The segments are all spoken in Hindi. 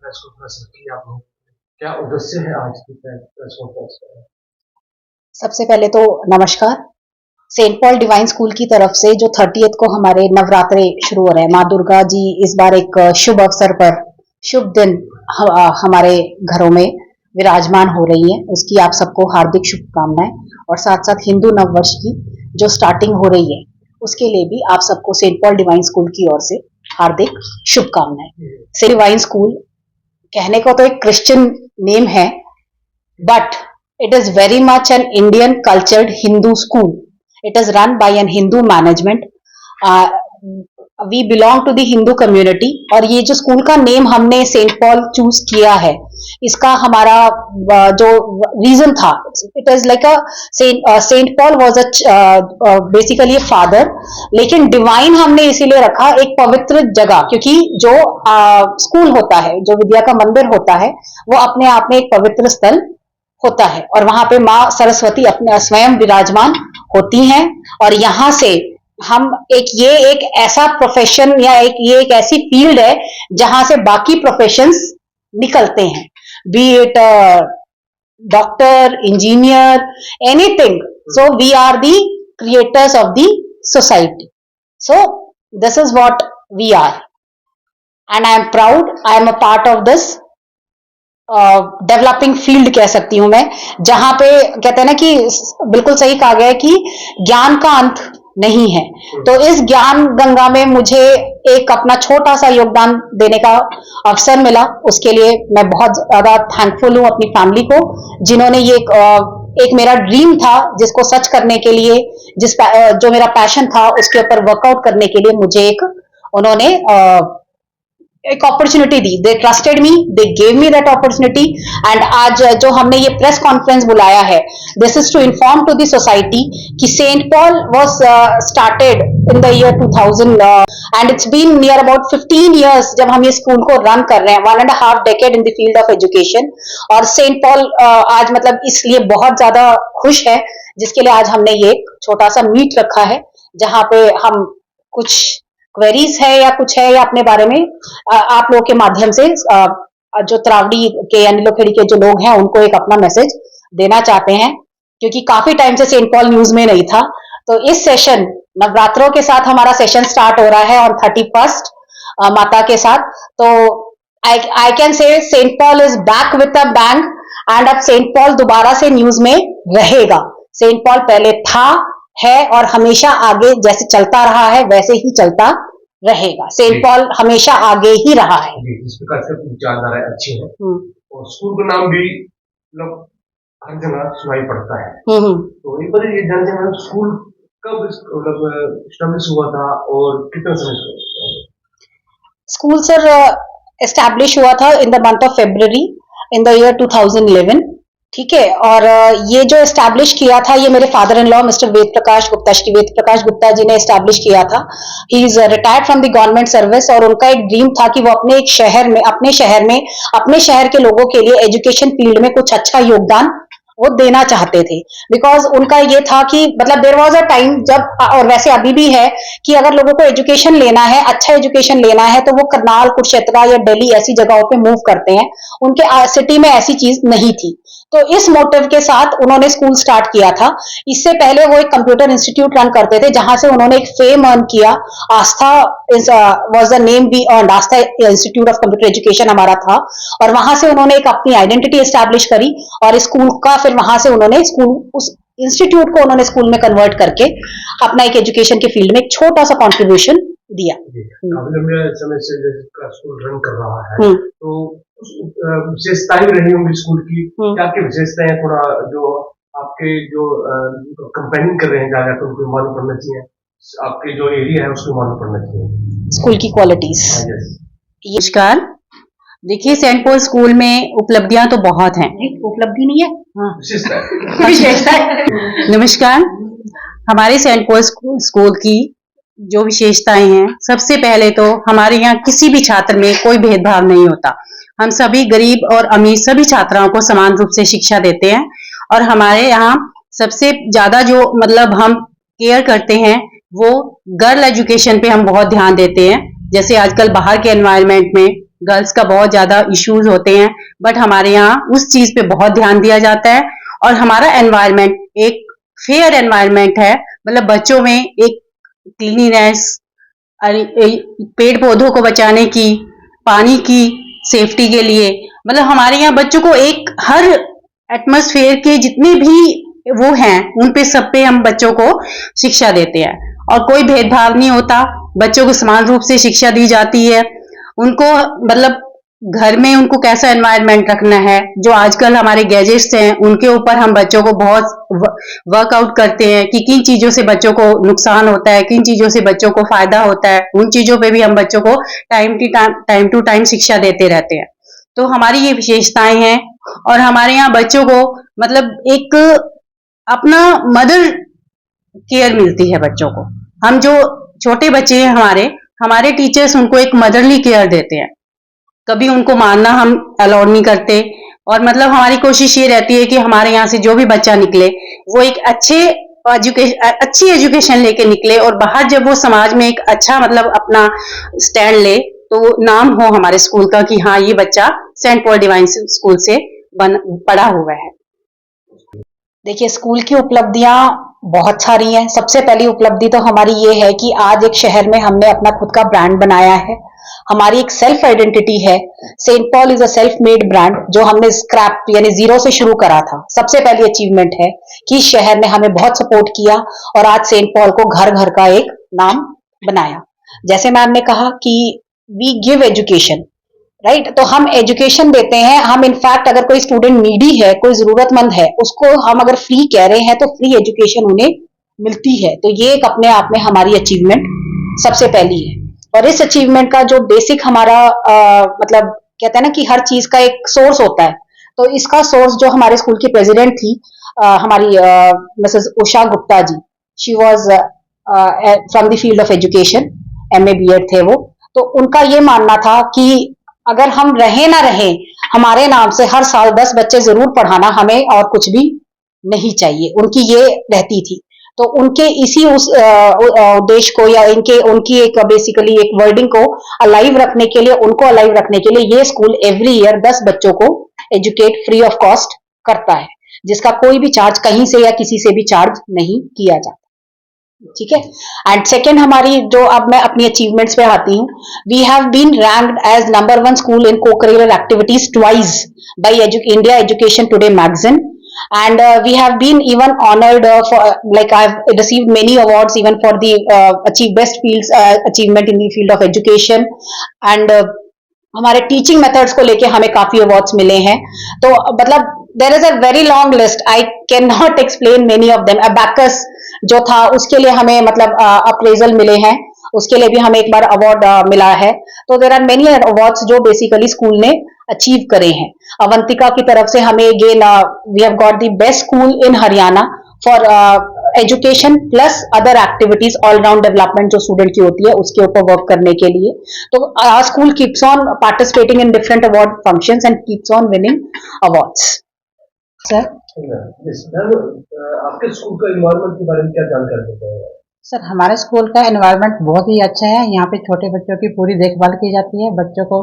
प्रेस कॉन्फ्रेंस रखी आप लोग, क्या उद्देश्य है आज की प्रेस कॉन्फ्रेंस का? सबसे पहले तो नमस्कार। सेंट पॉल डिवाइन स्कूल की तरफ से जो 30th को हमारे नवरात्रे शुरू हो रहे हैं, माँ दुर्गा जी इस बार एक शुभ अवसर पर शुभ दिन हमारे घरों में विराजमान हो रही है, उसकी आप सबको हार्दिक शुभकामनाएं। और साथ साथ हिंदू नववर्ष की जो स्टार्टिंग हो रही है उसके लिए भी आप सबको सेंट पॉल डिवाइन स्कूल की ओर से हार्दिक शुभकामनाएं। सेंट डिवाइन स्कूल कहने को तो एक क्रिश्चियन नेम है, but it is very much an Indian cultured Hindu school. It is run by an Hindu management. We belong to the Hindu community और ये जो स्कूल का नेम हमने सेंट पॉल चूज किया है, इसका हमारा जो रीजन था, it is like Saint Paul was basically a father, लेकिन डिवाइन हमने इसीलिए रखा एक पवित्र जगह, क्योंकि जो स्कूल होता है, जो विद्या का मंदिर होता है, वो अपने आप में एक पवित्र स्थल होता है और वहां पे माँ सरस्वती अपने स्वयं विराजमान होती हैं। और यहाँ से हम ये एक ऐसा प्रोफेशन या ये एक ऐसी फील्ड है जहां से बाकी प्रोफेशंस निकलते हैं, be it doctor, engineer, anything. So we are the creators of the society. So this is what we are and I am proud, I am a part of this developing field कह सकती हूं मैं, जहां पे कहते हैं ना कि बिल्कुल सही कहा गया है कि ज्ञान का अंत नहीं है। तो इस ज्ञान गंगा में मुझे एक अपना छोटा सा योगदान देने का अवसर मिला, उसके लिए मैं बहुत ज्यादा थैंकफुल हूं अपनी फैमिली को, जिन्होंने ये एक मेरा ड्रीम था जिसको सच करने के लिए, जो मेरा पैशन था उसके ऊपर वर्कआउट करने के लिए मुझे उन्होंने एक अपॉर्चुनिटी दी। They trusted me, they gave me that opportunity. And आज जो हमने ये प्रेस कॉन्फ्रेंस बुलाया है, this is to inform to the society कि saint Paul was started in the year 2000 and it's been near about 15 years जब हम ये स्कूल को रन कर रहे हैं, 1.5 decade in the field of education. और सेंट पॉल आज मतलब इसलिए बहुत ज्यादा खुश है, जिसके लिए आज हमने ये छोटा सा मीट रखा है, जहां पे हम कुछ क्वेरीज है या कुछ है या अपने बारे में आप लोगों के माध्यम से जो त्रावड़ी के या नीलोखेड़ी के जो लोग हैं उनको एक अपना मैसेज देना चाहते हैं, क्योंकि काफी टाइम से सेंट पॉल न्यूज में नहीं था। तो इस सेशन नवरात्रों के साथ हमारा सेशन स्टार्ट हो रहा है ऑन 31st माता के साथ। तो I can say Saint Paul is back with a bang and अब सेंट पॉल दोबारा से न्यूज में रहेगा। सेंट पॉल पहले था, है और हमेशा आगे जैसे चलता रहा है वैसे ही चलता रहेगा। सेंट पॉल हमेशा आगे ही रहा है। जिस प्रकार से विचारधाराएं अच्छी है और स्कूल का नाम भी मतलब हर जगह सुनाई पड़ता है। तो एक बार ये जानते हैं स्कूल कब मतलब एस्टेब्लिश हुआ था और कितने समय से? स्कूल सर एस्टैब्लिश हुआ था in the month of February in the year 2011, ठीक है। और ये जो एस्टैब्लिश किया था, ये मेरे father in law mister Ved Prakash Gupta, Shri Ved Prakash Gupta ji ने एस्टैब्लिश किया था। He is retired from the government service और उनका एक ड्रीम था कि वो अपने शहर के लोगों के लिए एजुकेशन फील्ड में कुछ अच्छा योगदान वो देना चाहते थे। बिकॉज उनका ये था कि मतलब देयर वाज अ टाइम जब, और वैसे अभी भी है, कि अगर लोगों को एजुकेशन लेना है, अच्छा एजुकेशन लेना है, तो वो करनाल, कुरुक्षेत्र या दिल्ली ऐसी जगहों पे मूव करते हैं। उनके सिटी में ऐसी चीज नहीं थी। तो इस मोटिव के साथ उन्होंने स्कूल स्टार्ट किया था। इससे पहले वो एक कंप्यूटर इंस्टीट्यूट रन करते थे, जहां से उन्होंने एक फेम अर्न किया। Aastha was the name we earn, Aastha institute of computer education हमारा था। और वहां से उन्होंने एक अपनी आइडेंटिटी एस्टैब्लिश करी और स्कूल का फिर वहां से उन्होंने उस इंस्टीट्यूट को उन्होंने स्कूल में कन्वर्ट करके अपना एक एजुकेशन के फील्ड में एक छोटा सा कॉन्ट्रीब्यूशन दिया। काफी लंबे समय से स्कूल रन कर रहा है, तो विशेषताएं रही होंगी स्कूल की, क्या क्या विशेषताएं थोड़ा जो आपके जो कंपेनिंग कर रहे हैं ज्यादा, तो उनको मालूम पड़ना चाहिए, आपके जो एरिया है उसको मालूम पड़ना चाहिए स्कूल की क्वालिटीज। नमस्कार। देखिए, सेंट पॉल स्कूल में उपलब्धियां तो बहुत हैं। उपलब्धि नहीं है, विशेषता। नमस्कार। हमारे सेंट पॉल स्कूल की जो विशेषताएं हैं, सबसे पहले तो हमारे यहाँ किसी भी छात्र में कोई भेदभाव नहीं होता। हम सभी गरीब और अमीर सभी छात्राओं को समान रूप से शिक्षा देते हैं। और हमारे यहाँ सबसे ज्यादा जो मतलब हम केयर करते हैं वो गर्ल एजुकेशन पे हम बहुत ध्यान देते हैं। जैसे आजकल बाहर के एनवायरनमेंट में गर्ल्स का बहुत ज्यादा इश्यूज होते हैं, बट हमारे यहाँ उस चीज पे बहुत ध्यान दिया जाता है। और हमारा एनवायरनमेंट एक फेयर एनवायरनमेंट है, मतलब बच्चों में एक क्लीनिनेस, पेड़ पौधों को बचाने की, पानी की सेफ्टी के लिए, मतलब हमारे यहाँ बच्चों को एक हर एटमॉस्फेयर के जितने भी वो हैं उन पे सब पे हम बच्चों को शिक्षा देते हैं और कोई भेदभाव नहीं होता, बच्चों को समान रूप से शिक्षा दी जाती है। उनको मतलब घर में उनको कैसा एनवायरनमेंट रखना है, जो आजकल हमारे गैजेट्स हैं उनके ऊपर हम बच्चों को बहुत वर्कआउट करते हैं कि किन चीजों से बच्चों को नुकसान होता है, किन चीजों से बच्चों को फायदा होता है, उन चीजों पे भी हम बच्चों को टाइम टू टाइम शिक्षा देते रहते हैं। तो हमारी ये विशेषताएं हैं और हमारे यहाँ बच्चों को मतलब एक अपना मदर केयर मिलती है बच्चों को। हम जो छोटे बच्चे हैं हमारे टीचर्स उनको एक मदरली केयर देते हैं, कभी उनको मारना हम अलाउड नहीं करते। और मतलब हमारी कोशिश ये रहती है कि हमारे यहाँ से जो भी बच्चा निकले वो एक अच्छी एजुकेशन लेके निकले और बाहर जब वो समाज में एक अच्छा मतलब अपना स्टैंड ले तो नाम हो हमारे स्कूल का कि हाँ ये बच्चा सेंट पॉल डिवाइन स्कूल से पढ़ा हुआ है। देखिए, स्कूल की उपलब्धियां बहुत सारी हैं। सबसे पहली उपलब्धि तो हमारी ये है कि आज एक शहर में हमने अपना खुद का ब्रांड बनाया है। हमारी एक सेल्फ आइडेंटिटी है। Saint Paul is a self made brand जो हमने स्क्रैप यानी जीरो से शुरू करा था। सबसे पहली अचीवमेंट है कि शहर ने हमें बहुत सपोर्ट किया और आज सेंट पॉल को घर घर का एक नाम बनाया। जैसे मैम ने कहा कि वी गिव एजुकेशन, राइट, तो हम एजुकेशन देते हैं। हम इनफैक्ट अगर कोई स्टूडेंट नीडी है, कोई जरूरतमंद है, उसको हम अगर फ्री कह रहे हैं तो फ्री एजुकेशन उन्हें मिलती है। तो ये एक अपने आप में हमारी अचीवमेंट सबसे पहली है। और इस अचीवमेंट का जो बेसिक हमारा मतलब कहते हैं ना कि हर चीज का एक सोर्स होता है, तो इसका सोर्स जो हमारे स्कूल की प्रेसिडेंट थी हमारी Mrs Usha Gupta ji, she was from the field of education, MA BEd थे वो। तो उनका ये मानना था कि अगर हम रहे ना रहे, हमारे नाम से हर साल 10 बच्चे जरूर पढ़ाना, हमें और कुछ भी नहीं चाहिए, उनकी ये रहती थी। तो उनके इसी उस उद्देश्य को या उनकी एक बेसिकली एक वर्डिंग को अलाइव रखने के लिए, उनको अलाइव रखने के लिए ये स्कूल एवरी ईयर 10 बच्चों को एजुकेट फ्री ऑफ कॉस्ट करता है, जिसका कोई भी चार्ज कहीं से या किसी से भी चार्ज नहीं किया जाता। ठीक है। एंड सेकेंड हमारी जो, अब मैं अपनी अचीवमेंट्स पे आती हूँ, we have been ranked as number 1 school in co curricular activities twice by India education today magazine, and we have been even honored for like I've received many awards even for the best fields achievement in the field of education, and हमारे टीचिंग मेथड्स को लेके हमें काफी अवार्ड्स मिले हैं। तो मतलब there is a very long list, I can not explain many of them. Abacus जो था उसके लिए हमें मतलब अप्रेजल मिले हैं, उसके लिए भी हमें एक बार अवार्ड मिला है। तो देयर आर मेनी अवार्ड्स जो बेसिकली स्कूल ने अचीव करे हैं। अवंतिका की तरफ से हमें again we have got the best school in Haryana for education plus other activities, all round development जो स्टूडेंट की होती है उसके ऊपर वर्क करने के लिए। तो school keeps on participating in different award functions and keeps on winning awards. Sir आपके स्कूल का एनवायरनमेंट के बारे में क्या जानकारी देते हैं? सर, हमारे स्कूल का एनवायरनमेंट बहुत ही अच्छा है। यहाँ पे छोटे बच्चों की पूरी देखभाल की जाती है। बच्चों को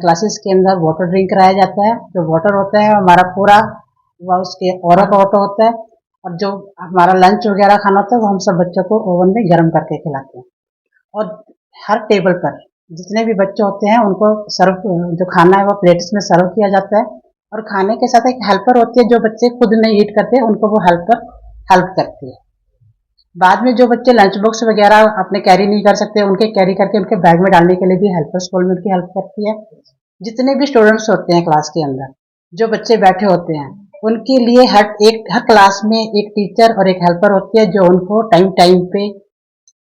क्लासेस के अंदर वाटर ड्रिंक कराया जाता है। जो वाटर होता है हमारा पूरा उसके औरत का वाटर होता है, और जो हमारा लंच वगैरह खाना होता है वो हम सब बच्चों को ओवन में गर्म करके खिलाते हैं। और हर टेबल पर जितने भी बच्चे होते हैं उनको सर्व जो खाना है वो प्लेट्स में सर्व किया जाता है। और खाने के साथ एक हेल्पर होती है, जो बच्चे खुद नहीं ईट करते उनको वो हेल्पर हेल्प करती है। बाद में जो बच्चे लंच बॉक्स वगैरह अपने कैरी नहीं कर सकते, उनके कैरी करके उनके बैग में डालने के लिए भी हेल्पर स्कूल में उनकी हेल्प करती है। जितने भी स्टूडेंट्स होते हैं क्लास के अंदर, जो बच्चे बैठे होते हैं, उनके लिए हर क्लास में एक टीचर और एक हेल्पर होती है जो उनको टाइम टाइम पे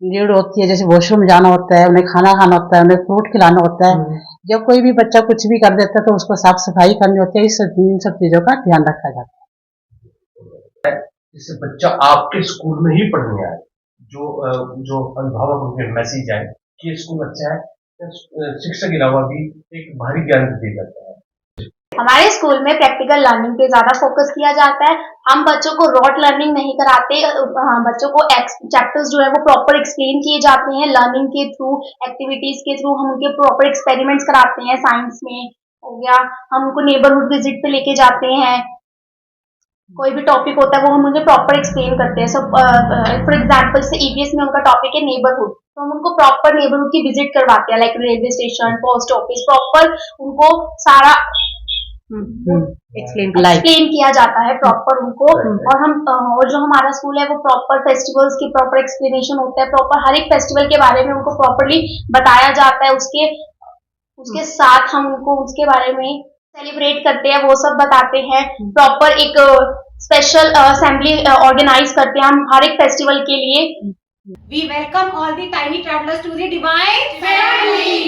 नीड होती है। जैसे वॉशरूम जाना होता है, उन्हें खाना खाना होता है, उन्हें फ्रूट खिलाना होता है। जब कोई भी बच्चा कुछ भी कर देता है तो उसको साफ सफाई करनी होती है। इन सब चीजों का ध्यान रखा जाता है। जैसे बच्चा आपके स्कूल में ही पढ़ने आए, जो अभिभावक उनके मैसेज आए कि ये स्कूल अच्छा है, शिक्षा के अलावा भी एक भारी ज्ञान दिया जाता है। हमारे स्कूल में प्रैक्टिकल लर्निंग पे ज्यादा फोकस किया जाता है। हम बच्चों को रॉट लर्निंग नहीं कराते, बच्चों को चैप्टर्स जो है वो प्रॉपर एक्सप्लेन किए जाते हैं लर्निंग के थ्रू, एक्टिविटीज के थ्रू। हम उनके प्रॉपर एक्सपेरिमेंट्स कराते हैं, साइंस में हो गया, हम उनको नेबरहुड विजिट पे लेके जाते हैं, कोई भी टॉपिक होता है वो हम उन्हें प्रॉपर एक्सप्लेन करते हैं। सो फॉर एग्जांपल से ईवीएस में उनका टॉपिक है नेबरहुड, तो हम उनको प्रॉपर नेबरहुड की विजिट करवाते हैं, like railway station, post office, proper उनको सारा एक्सप्लेन किया जाता है प्रॉपर उनको। और हम और जो हमारा स्कूल है वो प्रॉपर फेस्टिवल्स की प्रॉपर एक्सप्लेनेशन होता है, प्रॉपर हर एक फेस्टिवल के बारे में उनको प्रॉपरली बताया जाता है। उसके साथ हम उनको उसके बारे में सेलिब्रेट करते हैं, वो सब बताते हैं। प्रॉपर एक स्पेशल असेंबली ऑर्गेनाइज करते हैं हम हर एक फेस्टिवल के लिए। We welcome all the tiny travelers to the divine family.